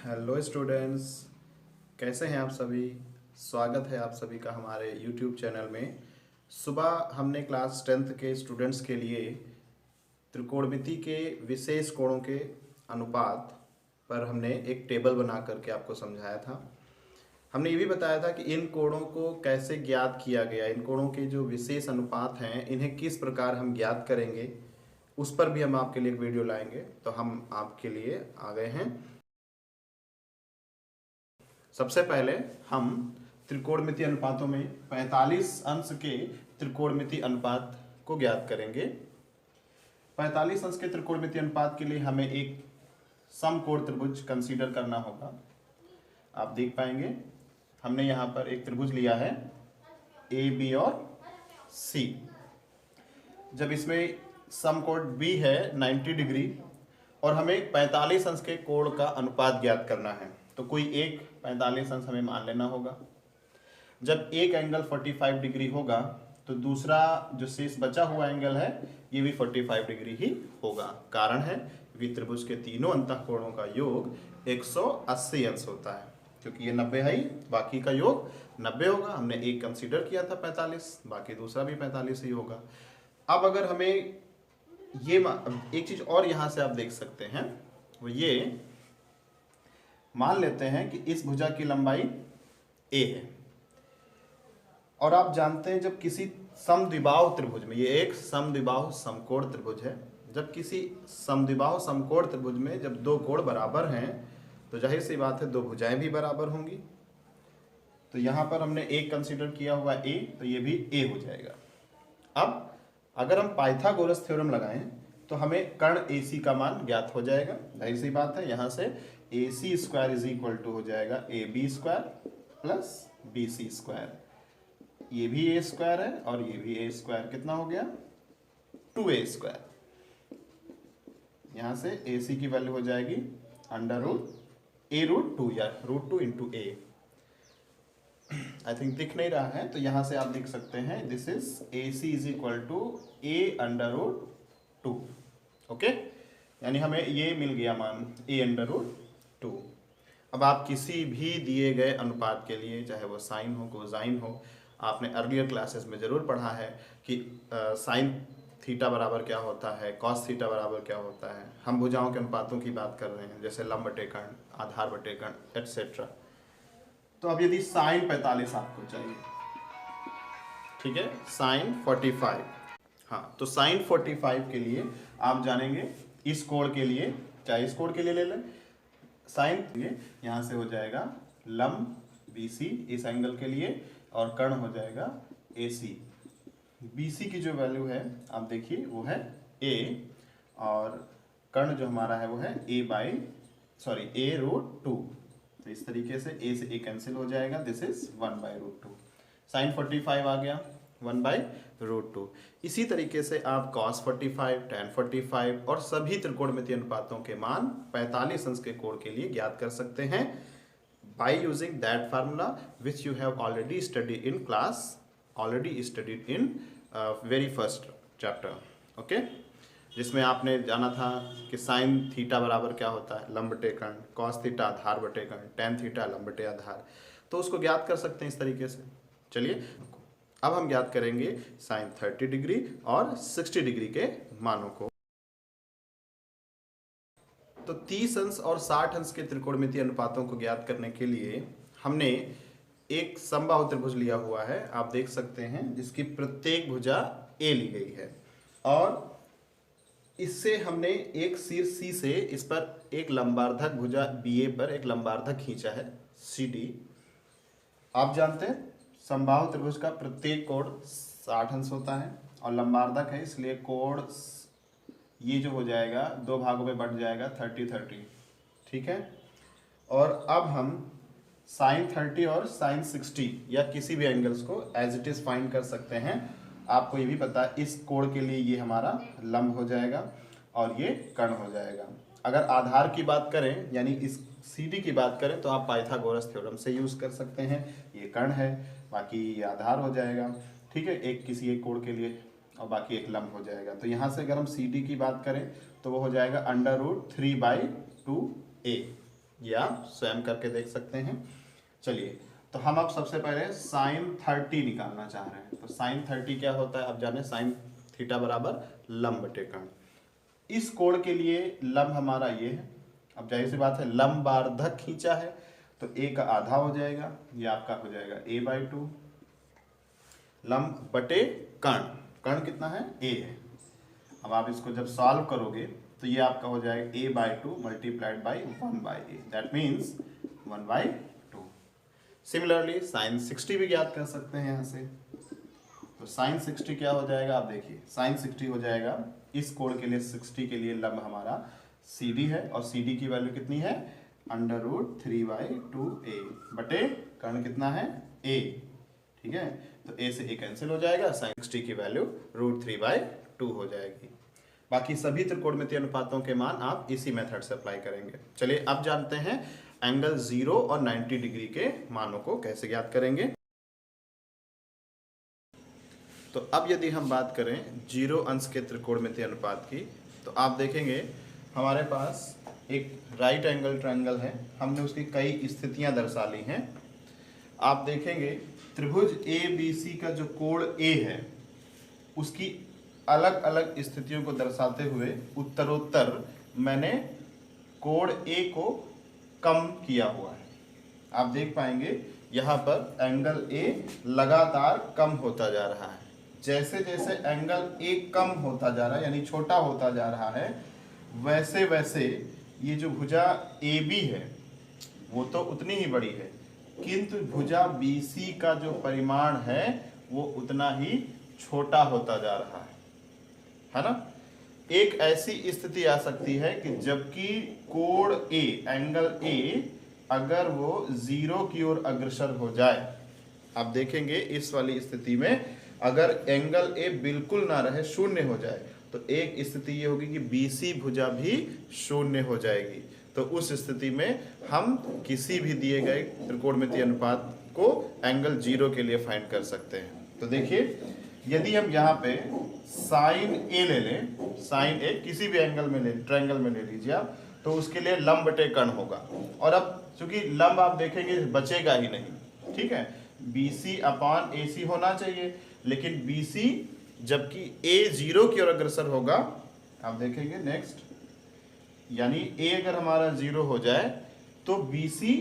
Hello students, कैसे हैं आप सभी। स्वागत है आप सभी का हमारे यूट्यूब चैनल में। सुबह हमने क्लास 10th के स्टूडेंट्स के लिए त्रिकोणमिति के विशेष कोणों के अनुपात पर हमने एक टेबल बना करके आपको समझाया था। हमने ये भी बताया था कि इन कोणों को कैसे ज्ञात किया गया, इन कोणों के जो विशेष अनुपात हैं इन्हें किस प्रकार हम ज्ञात करेंगे, उस पर भी हम आपके लिए एक वीडियो लाएंगे। तो हम आपके लिए आ गए हैं। सबसे पहले हम त्रिकोणमिति अनुपातों में 45 अंश के त्रिकोणमिति अनुपात को ज्ञात करेंगे। 45 अंश के त्रिकोणमिति अनुपात के लिए हमें एक समकोण त्रिभुज कंसीडर करना होगा। आप देख पाएंगे हमने यहाँ पर एक त्रिभुज लिया है ए बी और सी। जब इसमें समकोण बी है 90 डिग्री और हमें 45 अंश के कोण का अनुपात ज्ञात करना है, तो कोई एक 45 अंश हमें मान लेना होगा। जब एक एंगल 45 डिग्री होगा तो दूसरा जो शेष बचा हुआ एंगल है ये भी 45 डिग्री ही होगा। कारण है कि त्रिभुज के तीनों अंतःकोणों का योग 180 अंश होता है, क्योंकि ये 90 है ही, बाकी का योग 90 होगा। हमने एक कंसीडर किया था 45, बाकी दूसरा भी 45 ही होगा। अब अगर हमें ये एक चीज और यहां से आप देख सकते हैं, वो ये मान लेते हैं कि इस भुजा की लंबाई a है और आप जानते हैं जब किसी समद्विबाहु त्रिभुज में, ये एक समद्विबाहु समकोण त्रिभुज है, जब किसी समद्विबाहु समकोण त्रिभुज में जब दो कोण बराबर हैं तो जाहिर सी बात है दो भुजाएं भी बराबर होंगी। तो यहां पर हमने एक कंसीडर किया हुआ a, तो ये भी a हो जाएगा। अब अगर हम पाइथागोरस थ्योरम लगाएं तो हमें कर्ण AC का मान ज्ञात हो जाएगा। जाहिर सी बात है यहां से AC square is equal to हो जाएगा AB square plus BC square. ये भी a स्क्वायर है और ये भी a स्क्वायर, कितना हो गया 2a स्क्वायर। यहां से AC की वैल्यू हो जाएगी अंडर रूट a√2 या √2 इंटू a। आई थिंक दिख नहीं रहा है, तो यहां से आप देख सकते हैं this is AC is equal to a under root 2। Okay, यानी हमें ये मिल गया मान a अंडर रूट 2। अब आप किसी भी दिए गए अनुपात के लिए, चाहे वो साइन हो कोसाइन हो, आपने अर्लियर क्लासेस में जरूर पढ़ा है कि साइन थीटा बराबर क्या होता है, कॉस थीटा बराबर क्या होता है। हम भुजाओं के अनुपातों की बात कर रहे हैं, जैसे लंब बटे कर्ण, आधार बटे कर्ण एटसेट्रा। तो अब यदि साइन 45 आपको चाहिए, ठीक है, साइन 45, हाँ, तो साइन 45 के लिए आप जानेंगे इस कोण के लिए, चाहे इस कोण के लिए ले लें, साइन यहां से हो जाएगा लंब BC इस एंगल के लिए और कर्ण हो जाएगा AC। BC की जो वैल्यू है आप देखिए वो है a और कर्ण जो हमारा है वो है a√2। तो इस तरीके से a से a कैंसिल हो जाएगा, दिस इज 1/√2। साइन 45 आ गया 1/√2। इसी तरीके से आप cos 45, tan 45 और सभी त्रिकोणमितीय अनुपातों के मान 45 अंश के कोण के लिए ज्ञात कर सकते हैं by using that formula which you have already studied in class, very first chapter, okay, जिसमें आपने जाना था कि साइन थीटा बराबर क्या होता है लंब बटे कर्ण, कॉस थीटा आधार बटे कर्ण, टेन थीटा लंब बटे आधार। तो उसको ज्ञात कर सकते हैं इस तरीके से। चलिए अब हम ज्ञात करेंगे साइन 30 डिग्री और 60 डिग्री के मानों को। तो 30 अंश और 60 अंश के त्रिकोणमितीय अनुपातों को ज्ञात करने के लिए हमने एक समबाहु त्रिभुज लिया हुआ है, आप देख सकते हैं, जिसकी प्रत्येक भुजा a ली गई है और इससे हमने एक शीर्ष C से इस पर एक लंबार्धक भुजा BA पर एक लंबार्धक खींचा है CD। आप जानते हैं समबाहु त्रिभुज का प्रत्येक कोण 60 अंश होता है और लंबार्धक है, इसलिए कोण ये जो हो जाएगा दो भागों में बढ़ जाएगा 30-30, ठीक है। और अब हम साइन 30 और साइन 60 या किसी भी एंगल्स को एज इट इज फाइंड कर सकते हैं। आपको ये भी पता है इस कोण के लिए ये हमारा लंब हो जाएगा और ये कर्ण हो जाएगा। अगर आधार की बात करें यानी इस CD की बात करें तो आप पाइथागोरस थ्योरम से यूज कर सकते हैं। ये कर्ण है, बाकी ये आधार हो जाएगा, ठीक है, एक किसी एक कोण के लिए, और बाकी एक लंब हो जाएगा। तो यहाँ से अगर हम CD की बात करें तो वो हो जाएगा अंडर रूट 3/2a। ये आप स्वयं करके देख सकते हैं। चलिए, तो हम अब सबसे पहले साइन 30 निकालना चाह रहे हैं। तो साइन 30 क्या होता है, अब जाने। साइन थीटा बराबर लंब बटे कर्ण। इस कोण के लिए लंब हमारा ये है। अब जाहिर सी बात है, लंब बार्धक खींचा है तो a का आधा हो जाएगा, ये आपका हो जाएगा a/2 लंब बटे कर्ण। कर्ण कितना है, a है। अब आप इसको जब सॉल्व करोगे तो ये आपका हो जाएगा a/2 multiplied by 1/a, that means 1/2। Similarly sign 60 भी ज्ञात कर सकते हैं यहाँ से। तो साइन 60 क्या हो जाएगा, आप देखिए साइन 60 हो जाएगा, इस कोण के लिए 60 के लिए लंब हमारा CD है और CD की वैल्यू कितनी है, √3/2a बटे कर्ण कितना है, a। ठीक है, तो a से a कैंसिल हो जाएगा, साइन 60 की वैल्यू √3/2 हो जाएगी। बाकी सभी त्रिकोणमितीय अनुपातों के मान आप इसी मेथड से अप्लाई करेंगे। चलिए अब जानते हैं एंगल 0 और 90 डिग्री के मानों को कैसे ज्ञात करेंगे। तो अब यदि हम बात करें 0 अंश के त्रिकोणमितीय अनुपात की, तो आप देखेंगे हमारे पास एक राइट एंगल ट्रायंगल है। हमने उसकी कई स्थितियां दर्शा ली हैं। आप देखेंगे त्रिभुज ABC का जो कोण A है उसकी अलग अलग स्थितियों को दर्शाते हुए उत्तरोत्तर मैंने कोण A को कम किया हुआ है। आप देख पाएंगे यहाँ पर एंगल A लगातार कम होता जा रहा है। जैसे जैसे एंगल A कम होता जा रहा है, यानी छोटा होता जा रहा है, वैसे वैसे ये जो भुजा AB है वो तो उतनी ही बड़ी है, किंतु भुजा BC का जो परिमाण है वो उतना ही छोटा होता जा रहा है ना। एक ऐसी स्थिति आ सकती है कि जबकि कोण A, एंगल A अगर वो 0 की ओर अग्रसर हो जाए, आप देखेंगे इस वाली स्थिति में अगर एंगल A बिल्कुल ना रहे, शून्य हो जाए, तो एक स्थिति ये होगी कि BC भुजा भी शून्य हो जाएगी। तो उस स्थिति में हम किसी भी दिए गए त्रिकोणमितीय अनुपात को एंगल 0 के लिए फाइंड कर सकते हैं। तो देखिए, यदि हम यहाँ पे साइन A ले लें, साइन A किसी भी एंगल में ले, ट्रायंगल में ले लीजिए आप, तो उसके लिए लंब बटे कर्ण होगा। और अब चूंकि लंब आप देखेंगे बचेगा ही नहीं, ठीक है, BC/AC होना चाहिए, लेकिन BC जबकि A 0 की ओर अग्रसर होगा, आप देखेंगे नेक्स्ट, यानी A अगर हमारा 0 हो जाए तो BC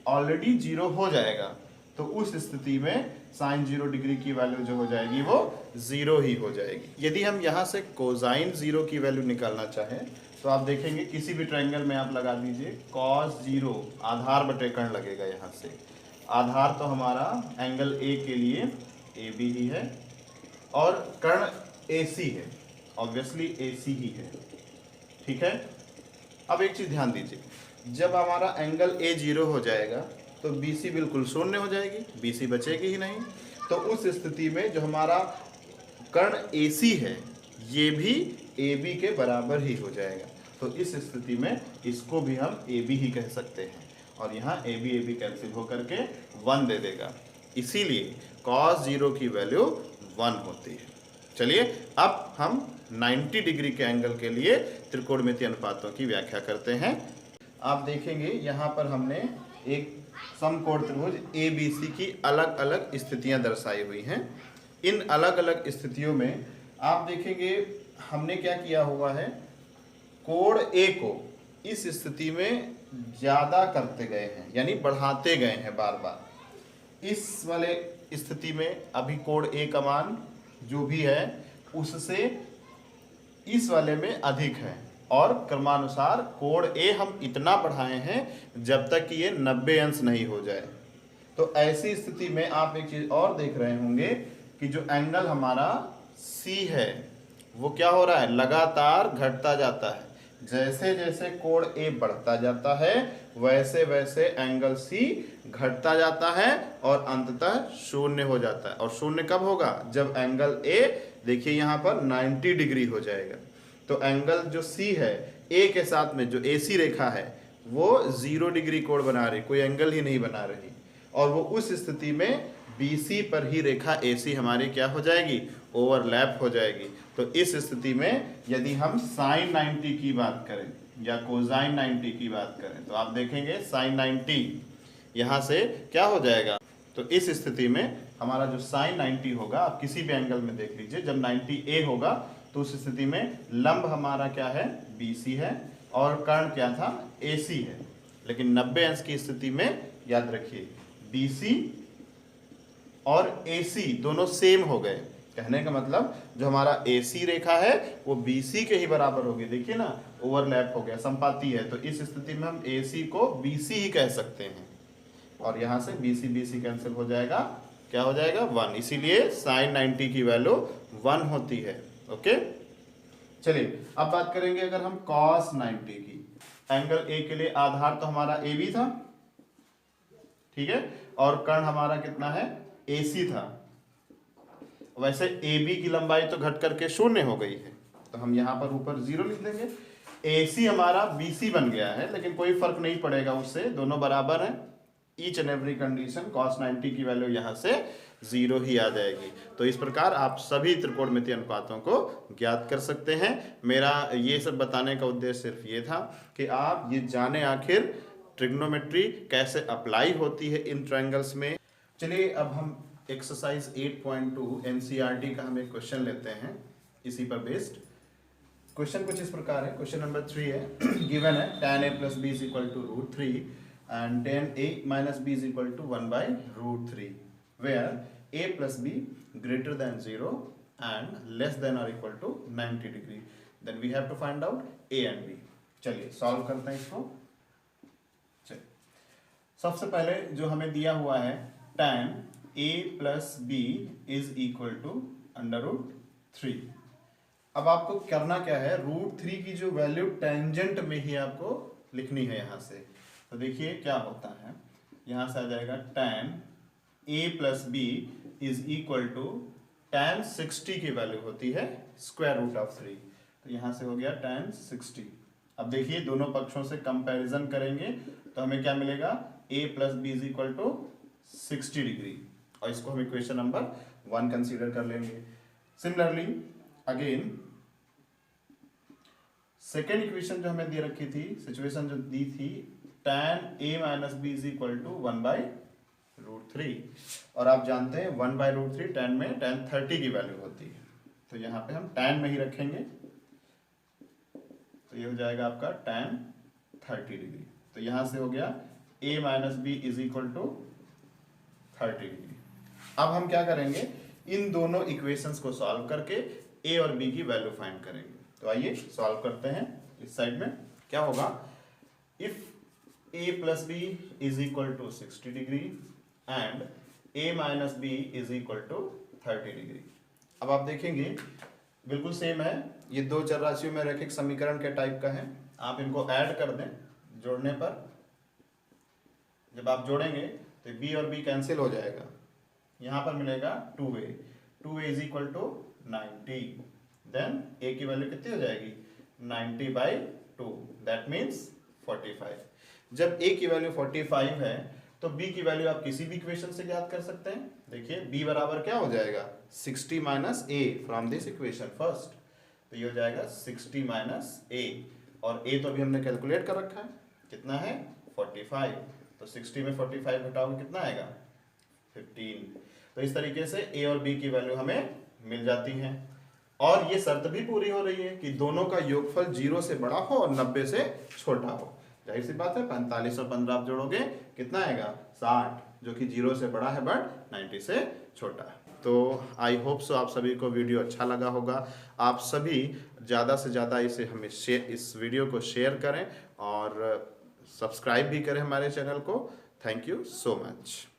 ऑलरेडी 0 हो जाएगा। तो उस स्थिति में साइन 0 डिग्री की वैल्यू जो हो जाएगी वो 0 ही हो जाएगी। यदि हम यहाँ से कोसाइन 0 की वैल्यू निकालना चाहें तो आप देखेंगे किसी भी ट्रायंगल में आप लगा दीजिए cos 0 आधार बटे कर्ण लगेगा। यहाँ से आधार तो हमारा एंगल A के लिए AB ही है और कर्ण AC है, ऑब्वियसली AC ही है, ठीक है। अब एक चीज ध्यान दीजिए, जब हमारा एंगल A 0 हो जाएगा तो BC बिल्कुल शून्य हो जाएगी, BC बचेगी ही नहीं। तो उस स्थिति में जो हमारा कर्ण AC है ये भी AB के बराबर ही हो जाएगा। तो इस स्थिति में इसको भी हम AB ही कह सकते हैं और यहाँ AB कैंसिल होकर के 1 दे देगा, इसीलिए cos 0 की वैल्यू 1 होती है। चलिए अब हम 90 डिग्री के एंगल के लिए त्रिकोणमितीय अनुपातों की व्याख्या करते हैं। आप देखेंगे यहाँ पर हमने एक समकोण त्रिभुज ABC की अलग अलग स्थितियां दर्शाई हुई हैं। इन अलग अलग स्थितियों में आप देखेंगे हमने क्या किया हुआ है, कोण A को इस स्थिति में ज्यादा करते गए हैं, यानी बढ़ाते गए हैं बार बार। इस वाले स्थिति में अभी कोण A का मान जो भी है उससे इस वाले में अधिक है और क्रमानुसार कोण A हम इतना बढ़ाए हैं जब तक कि ये 90 अंश नहीं हो जाए। तो ऐसी स्थिति में आप एक चीज और देख रहे होंगे कि जो एंगल हमारा C है वो क्या हो रहा है, लगातार घटता जाता है। जैसे जैसे कोण A बढ़ता जाता है वैसे वैसे एंगल C घटता जाता है और अंततः शून्य हो जाता है। और शून्य कब होगा, जब एंगल A देखिए यहाँ पर 90 डिग्री हो जाएगा। तो एंगल जो C है A के साथ में जो AC रेखा है वो 0 डिग्री कोण बना रही, कोई एंगल ही नहीं बना रही, और वो उस स्थिति में BC पर ही रेखा AC हमारी क्या हो जाएगी, ओवरलैप हो जाएगी। तो इस स्थिति में यदि हम साइन 90 की बात करें या कोसाइन 90 की बात करें तो आप देखेंगे साइन 90 यहाँ से क्या हो जाएगा, तो इस स्थिति में हमारा जो साइन 90 होगा, आप किसी भी एंगल में देख लीजिए, जब 90A होगा तो उस स्थिति में लंब हमारा क्या है, BC है, और कर्ण क्या था, AC है। लेकिन 90 अंश की स्थिति में याद रखिए BC और AC दोनों सेम हो गए। कहने का मतलब जो हमारा AC रेखा है वो BC के ही बराबर होगी। देखिए ना, ओवरलैप हो गया, संपाती है, तो इस स्थिति में हम AC को BC ही कह सकते हैं। और यहाँ से BC BC कैंसिल हो जाएगा, क्या हो जाएगा, 1। इसीलिए साइन 90 की वैल्यू 1 होती है। ओके, चलिए अब बात करेंगे अगर हम कॉस 90 की। एंगल A के लिए आधार तो हमारा AB था, ठीक है, और कर्ण हमारा कितना है, AC था। वैसे AB की लंबाई तो घट करके 0 हो गई है, तो हम यहाँ पर ऊपर 0 लिख देंगे। AC हमारा BC बन गया है, लेकिन कोई फर्क नहीं पड़ेगा उससे, दोनों बराबर हैं। Each and every condition cos 90 की वैल्यू यहाँ से 0 ही आ जाएगी। तो इस प्रकार आप सभी त्रिकोणमितीय अनुपातों को ज्ञात कर सकते हैं। मेरा ये सब बताने का उद्देश्य सिर्फ ये था कि आप ये जाने आखिर ट्रिग्नोमेट्री कैसे अप्लाई होती है इन ट्रायंगल्स में। चलिए अब हम एक्सरसाइज 8.2 NCERT का हम एक क्वेश्चन लेते हैं इसी पर बेस्ड। क्वेश्चन कुछ इस प्रकार है, क्वेश्चन नंबर 3 है, गिवन है tan a plus b is equal to √3 and tan a minus b is equal to 1 by √3 where a plus b greater than 0 and less than or equal to 90 degree, then we have to find out a and b। चलिए solve करते हैं इसको। चलिए सबसे पहले जो हमें दिया हुआ है tan a plus b is equal to √3। अब आपको करना क्या है, √3 की जो वैल्यू टेंजेंट में ही आपको लिखनी है यहाँ से। तो देखिए क्या होता है, यहाँ से आ जाएगा tan a plus b is equal to tan 60 की वैल्यू होती है √3। तो यहाँ से हो गया tan 60। अब देखिए दोनों पक्षों से कंपैरिजन करेंगे तो हमें क्या मिलेगा, a plus b is equal to 60 degree, और इसको हम इक्वेशन नंबर 1 कंसीडर कर लेंगे। सिमिलरली अगेन सेकेंड इक्वेशन जो हमें दे रखी थी, सिचुएशन जो दी थी, tan a minus b is equal to 1 by √3, और आप जानते हैं 1 by √3 tan में tan 30 की वैल्यू होती है, तो यहाँ पे हम tan में ही रखेंगे, तो ये हो जाएगा आपका tan 30 डिग्री। तो यहाँ से हो गया a minus b is equal to 30 degree. अब हम क्या करेंगे, इन दोनों इक्वेशंस को सॉल्व करके a और b की वैल्यू फाइंड करेंगे। तो आइए सॉल्व करते हैं। इस साइड में क्या होगा, if a plus b is equal to 60 degree and a minus b is equal to 30 degree. अब आप देखेंगे बिल्कुल सेम है, ये दो चर राशियों में रैखिक समीकरण के टाइप का है। आप इनको ऐड कर दें, जोड़ने पर जब आप जोड़ेंगे तो b और b कैंसिल हो जाएगा, यहाँ पर मिलेगा 2a is equal to 90, then a की वैल्यू कितनी हो जाएगी, 90/2, दैट मीन्स 45। जब a की वैल्यू 45 है तो b की वैल्यू आप किसी भी इक्वेशन से ज्ञात कर सकते हैं। देखिए b बराबर क्या हो जाएगा, 60 minus a from this equation first, तो ये हो जाएगा 60 माइनस a, और a तो अभी हमने कैलकुलेट कर रखा है, कितना है 45, तो 60 में 45 घटाओगे कितना आएगा 15। तो इस तरीके से a और b की वैल्यू हमें मिल जाती हैं, और ये शर्त भी पूरी हो रही है कि दोनों का योगफल 0 से बड़ा हो और 90 से छोटा हो। जाहिर सी बात है 45 और 15 आप जोड़ोगे कितना आएगा 60, जो कि 0 से बड़ा है बट 90 से छोटा है। तो आई होप सो आप सभी को वीडियो अच्छा लगा होगा। आप सभी ज़्यादा से ज़्यादा इस वीडियो को शेयर करें और सब्सक्राइब भी करें हमारे चैनल को। Thank you so much.